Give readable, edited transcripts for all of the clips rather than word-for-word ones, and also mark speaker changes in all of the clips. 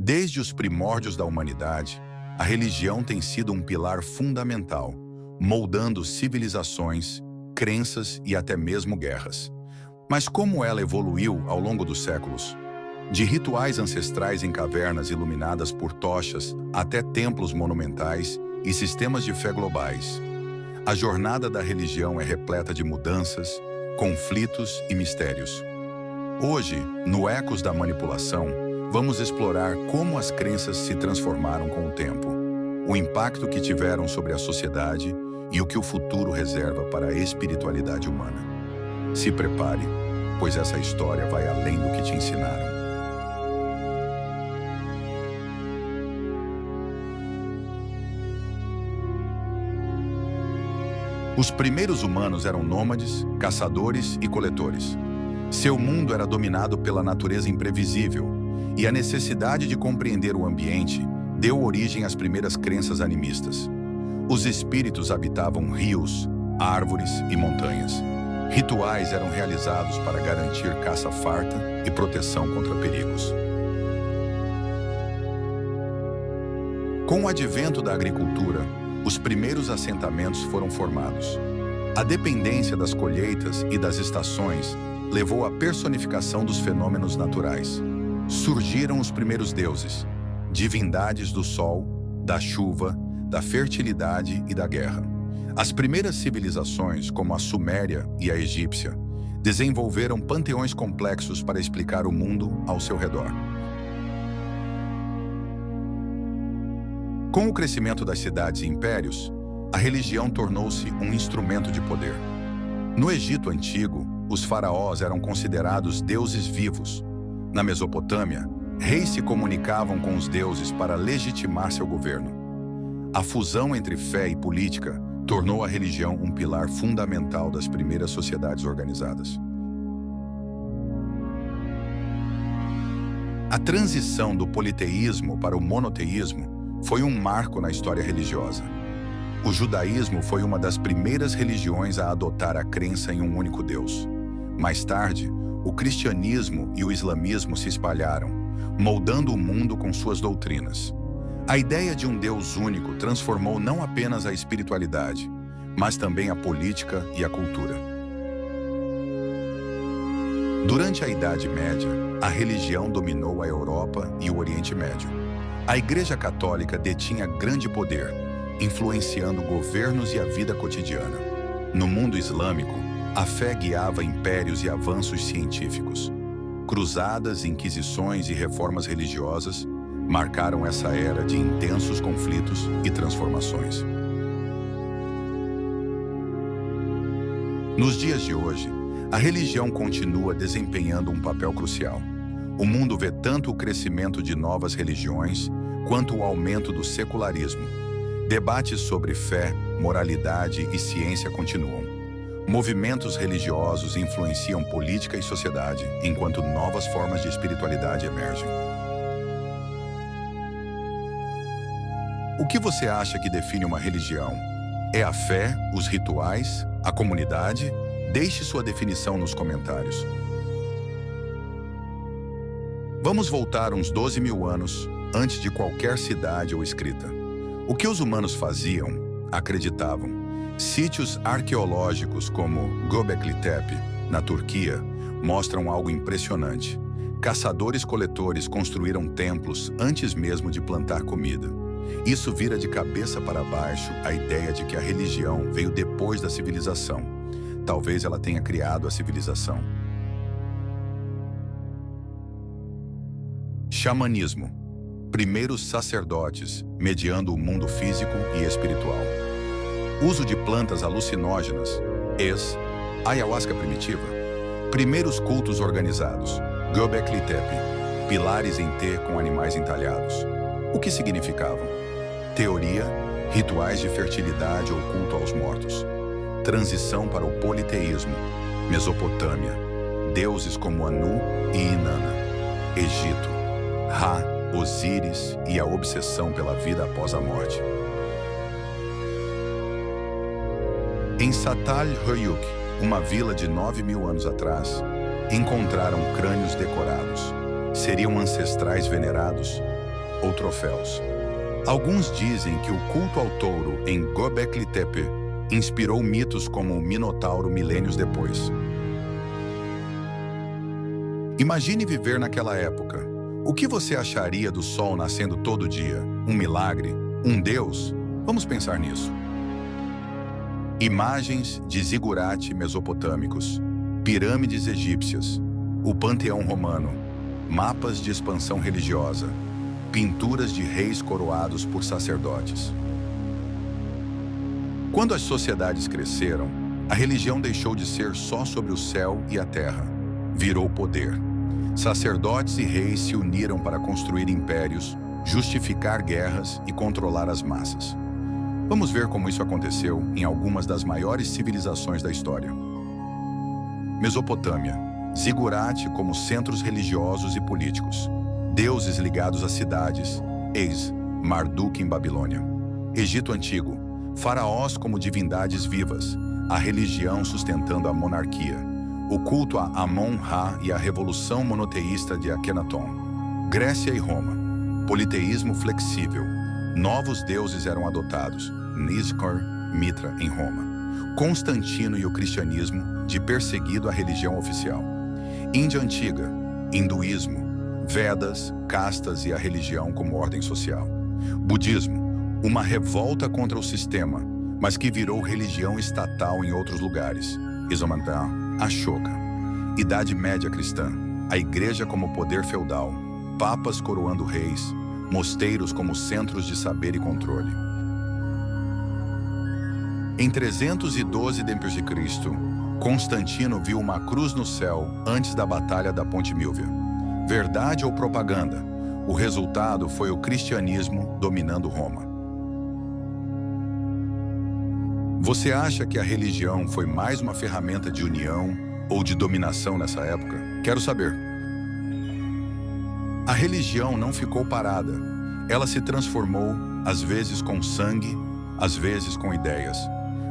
Speaker 1: Desde os primórdios da humanidade, a religião tem sido um pilar fundamental, moldando civilizações, crenças e até mesmo guerras. Mas como ela evoluiu ao longo dos séculos? De rituais ancestrais em cavernas iluminadas por tochas até templos monumentais e sistemas de fé globais, a jornada da religião é repleta de mudanças, conflitos e mistérios. Hoje, no Ecos da Manipulação, vamos explorar como as crenças se transformaram com o tempo, o impacto que tiveram sobre a sociedade e o que o futuro reserva para a espiritualidade humana. Se prepare, pois essa história vai além do que te ensinaram. Os primeiros humanos eram nômades, caçadores e coletores. Seu mundo era dominado pela natureza imprevisível, e a necessidade de compreender o ambiente deu origem às primeiras crenças animistas. Os espíritos habitavam rios, árvores e montanhas. Rituais eram realizados para garantir caça farta e proteção contra perigos. Com o advento da agricultura, os primeiros assentamentos foram formados. A dependência das colheitas e das estações levou à personificação dos fenômenos naturais. Surgiram os primeiros deuses, divindades do sol, da chuva, da fertilidade e da guerra. As primeiras civilizações, como a Suméria e a egípcia, desenvolveram panteões complexos para explicar o mundo ao seu redor. Com o crescimento das cidades e impérios, a religião tornou-se um instrumento de poder. No Egito Antigo, os faraós eram considerados deuses vivos. Na Mesopotâmia, reis se comunicavam com os deuses para legitimar seu governo. A fusão entre fé e política tornou a religião um pilar fundamental das primeiras sociedades organizadas. A transição do politeísmo para o monoteísmo foi um marco na história religiosa. O judaísmo foi uma das primeiras religiões a adotar a crença em um único Deus. Mais tarde, o cristianismo e o islamismo se espalharam, moldando o mundo com suas doutrinas. A ideia de um Deus único transformou não apenas a espiritualidade, mas também a política e a cultura. Durante a Idade Média, a religião dominou a Europa e o Oriente Médio. A Igreja Católica detinha grande poder, influenciando governos e a vida cotidiana. No mundo islâmico, a fé guiava impérios e avanços científicos. Cruzadas, inquisições e reformas religiosas marcaram essa era de intensos conflitos e transformações. Nos dias de hoje, a religião continua desempenhando um papel crucial. O mundo vê tanto o crescimento de novas religiões quanto o aumento do secularismo. Debates sobre fé, moralidade e ciência continuam. Movimentos religiosos influenciam política e sociedade, enquanto novas formas de espiritualidade emergem. O que você acha que define uma religião? É a fé, os rituais, a comunidade? Deixe sua definição nos comentários. Vamos voltar uns 12 mil anos antes de qualquer cidade ou escrita. O que os humanos faziam, acreditavam. Sítios arqueológicos como Göbekli Tepe, na Turquia, mostram algo impressionante. Caçadores-coletores construíram templos antes mesmo de plantar comida. Isso vira de cabeça para baixo a ideia de que a religião veio depois da civilização. Talvez ela tenha criado a civilização. Xamanismo. Primeiros sacerdotes, mediando o mundo físico e espiritual. Uso de plantas alucinógenas, ayahuasca primitiva. Primeiros cultos organizados, Göbekli Tepe, pilares em T com animais entalhados. O que significavam? Teoria, rituais de fertilidade ou culto aos mortos. Transição para o politeísmo, Mesopotâmia, deuses como Anu e Inanna. Egito, Ra, Osíris e a obsessão pela vida após a morte. Em Çatalhöyük, uma vila de 9.000 anos atrás, encontraram crânios decorados. Seriam ancestrais venerados? ou troféus. Alguns dizem que o culto ao touro em Göbekli Tepe inspirou mitos como o Minotauro milênios depois. Imagine viver naquela época. O que você acharia do sol nascendo todo dia? Um milagre? Um deus? Vamos pensar nisso. Imagens de zigurate mesopotâmicos, pirâmides egípcias, o panteão romano, mapas de expansão religiosa, pinturas de reis coroados por sacerdotes. Quando as sociedades cresceram, a religião deixou de ser só sobre o céu e a terra. Virou poder. Sacerdotes e reis se uniram para construir impérios, justificar guerras e controlar as massas. Vamos ver como isso aconteceu em algumas das maiores civilizações da história. Mesopotâmia. Zigurate como centros religiosos e políticos. Deuses ligados a cidades. Eis, Marduk em Babilônia. Egito Antigo. Faraós como divindades vivas. A religião sustentando a monarquia. O culto a Amon-Ra e a revolução monoteísta de Akhenaton. Grécia e Roma. Politeísmo flexível. Novos deuses eram adotados. Niskor, Mitra em Roma. Constantino e o cristianismo, de perseguido à religião oficial. Índia Antiga, hinduísmo, Vedas, castas e a religião como ordem social. Budismo, uma revolta contra o sistema, mas que virou religião estatal em outros lugares. Isomantan, Ashoka. Idade Média cristã, a igreja como poder feudal, papas coroando reis, mosteiros como centros de saber e controle. Em 312 d.C., Constantino viu uma cruz no céu antes da Batalha da Ponte Milvia. Verdade ou propaganda? O resultado foi o cristianismo dominando Roma. Você acha que a religião foi mais uma ferramenta de união ou de dominação nessa época? Quero saber. A religião não ficou parada. Ela se transformou, às vezes com sangue, às vezes com ideias.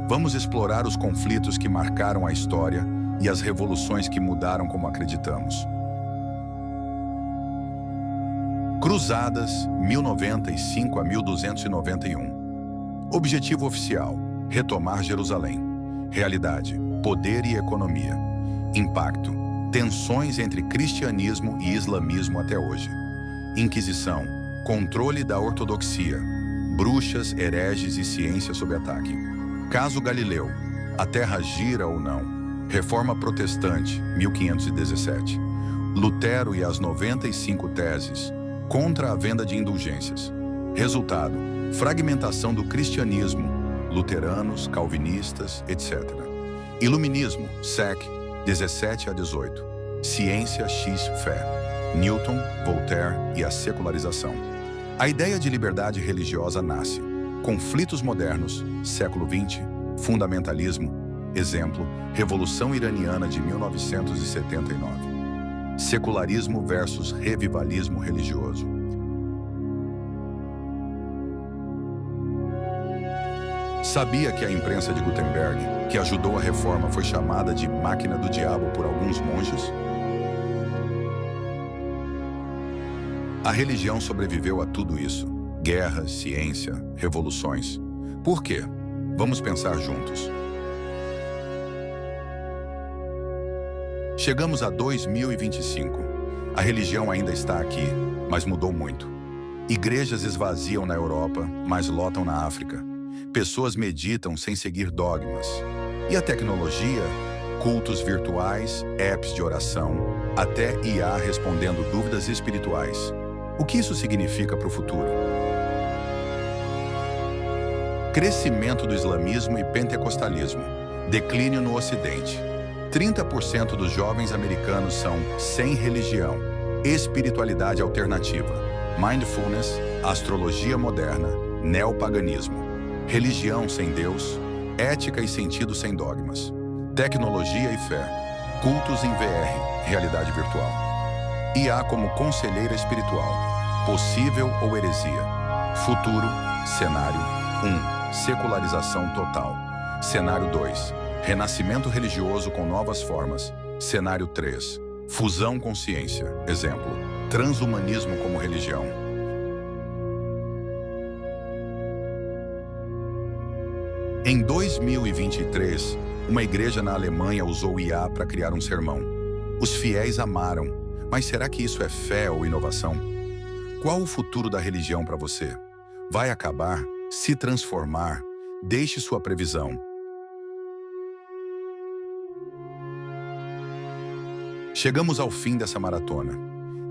Speaker 1: Vamos explorar os conflitos que marcaram a história e as revoluções que mudaram como acreditamos. Cruzadas, 1095 a 1291. Objetivo oficial: retomar Jerusalém. Realidade: poder e economia. Impacto: tensões entre cristianismo e islamismo até hoje. Inquisição: controle da ortodoxia. Bruxas, hereges e ciência sob ataque. Caso Galileu: a Terra gira ou não? Reforma Protestante, 1517. Lutero e as 95 teses, contra a venda de indulgências. Resultado: fragmentação do cristianismo, luteranos, calvinistas, etc. Iluminismo, SEC, 17 a 18. Ciência x fé. Newton, Voltaire e a secularização. A ideia de liberdade religiosa nasce. Conflitos modernos, século XX, fundamentalismo, exemplo, Revolução Iraniana de 1979. Secularismo versus revivalismo religioso. Sabia que a imprensa de Gutenberg, que ajudou a reforma, foi chamada de máquina do diabo por alguns monges? A religião sobreviveu a tudo isso. Guerras, ciência, revoluções. Por quê? Vamos pensar juntos. Chegamos a 2025. A religião ainda está aqui, mas mudou muito. Igrejas esvaziam na Europa, mas lotam na África. Pessoas meditam sem seguir dogmas. E a tecnologia? Cultos virtuais, apps de oração, até IA respondendo dúvidas espirituais. O que isso significa para o futuro? Crescimento do islamismo e pentecostalismo. Declínio no Ocidente. 30% dos jovens americanos são sem religião. Espiritualidade alternativa. Mindfulness, astrologia moderna, neopaganismo. Religião sem Deus, ética e sentido sem dogmas. Tecnologia e fé. Cultos em VR, realidade virtual. IA como conselheira espiritual. Possível ou heresia? Futuro, cenário 1. Secularização total. Cenário 2. Renascimento religioso com novas formas. Cenário 3. Fusão com ciência. Exemplo: transhumanismo como religião. Em 2023, uma igreja na Alemanha usou IA para criar um sermão. Os fiéis amaram, mas será que isso é fé ou inovação? Qual o futuro da religião para você? Vai acabar? Se transformar? Deixe sua previsão. Chegamos ao fim dessa maratona.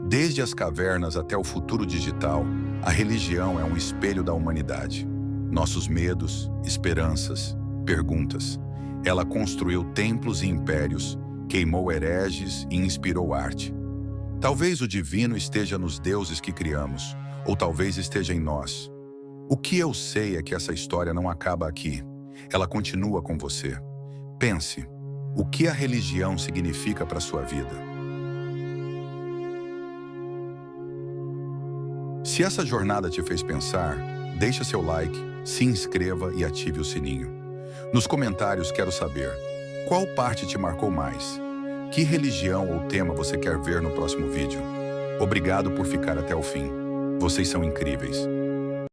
Speaker 1: Desde as cavernas até o futuro digital, a religião é um espelho da humanidade. Nossos medos, esperanças, perguntas. Ela construiu templos e impérios, queimou hereges e inspirou arte. Talvez o divino esteja nos deuses que criamos, ou talvez esteja em nós. O que eu sei é que essa história não acaba aqui. Ela continua com você. Pense, o que a religião significa para a sua vida? Se essa jornada te fez pensar, deixa seu like, se inscreva e ative o sininho. Nos comentários quero saber, qual parte te marcou mais? Que religião ou tema você quer ver no próximo vídeo? Obrigado por ficar até o fim. Vocês são incríveis.